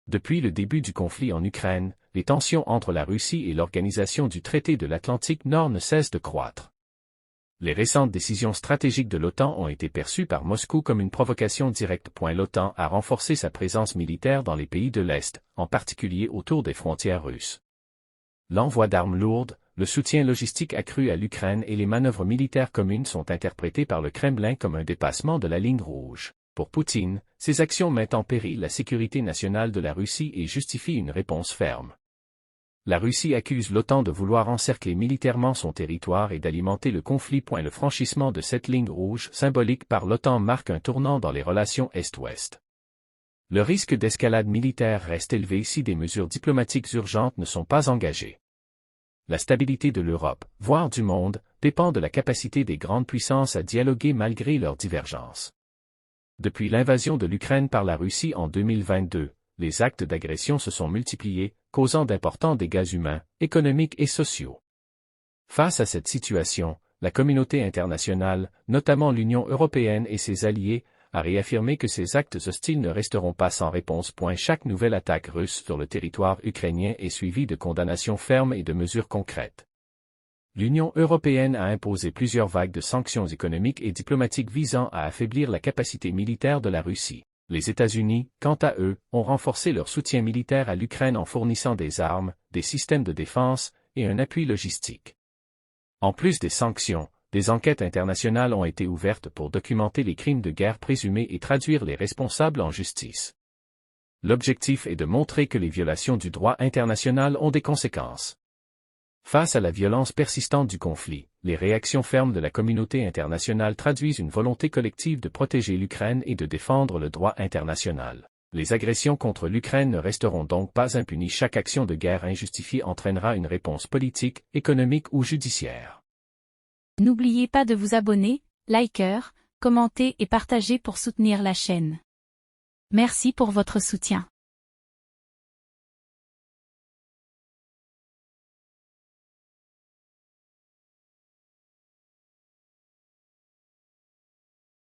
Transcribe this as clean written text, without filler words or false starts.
Depuis le début du conflit en Ukraine, les tensions entre la Russie et l'Organisation du traité de l'Atlantique Nord ne cessent de croître. Les récentes décisions stratégiques de l'OTAN ont été perçues par Moscou comme une provocation directe. L'OTAN a renforcé sa présence militaire dans les pays de l'Est, en particulier autour des frontières russes. L'envoi d'armes lourdes, le soutien logistique accru à l'Ukraine et les manœuvres militaires communes sont interprétés par le Kremlin comme un dépassement de la ligne rouge. Pour Poutine, ces actions mettent en péril la sécurité nationale de la Russie et justifient une réponse ferme. La Russie accuse l'OTAN de vouloir encercler militairement son territoire et d'alimenter le conflit. Le franchissement de cette ligne rouge symbolique par l'OTAN marque un tournant dans les relations Est-Ouest. Le risque d'escalade militaire reste élevé si des mesures diplomatiques urgentes ne sont pas engagées. La stabilité de l'Europe, voire du monde, dépend de la capacité des grandes puissances à dialoguer malgré leurs divergences. Depuis l'invasion de l'Ukraine par la Russie en 2022, les actes d'agression se sont multipliés, causant d'importants dégâts humains, économiques et sociaux. Face à cette situation, la communauté internationale, notamment l'Union européenne et ses alliés, a réaffirmé que ces actes hostiles ne resteront pas sans réponse. Chaque nouvelle attaque russe sur le territoire ukrainien est suivie de condamnations fermes et de mesures concrètes. L'Union européenne a imposé plusieurs vagues de sanctions économiques et diplomatiques visant à affaiblir la capacité militaire de la Russie. Les États-Unis, quant à eux, ont renforcé leur soutien militaire à l'Ukraine en fournissant des armes, des systèmes de défense et un appui logistique. En plus des sanctions, des enquêtes internationales ont été ouvertes pour documenter les crimes de guerre présumés et traduire les responsables en justice. L'objectif est de montrer que les violations du droit international ont des conséquences. Face à la violence persistante du conflit, les réactions fermes de la communauté internationale traduisent une volonté collective de protéger l'Ukraine et de défendre le droit international. Les agressions contre l'Ukraine ne resteront donc pas impunies. Chaque action de guerre injustifiée entraînera une réponse politique, économique ou judiciaire. N'oubliez pas de vous abonner, liker, commenter et partager pour soutenir la chaîne. Merci pour votre soutien.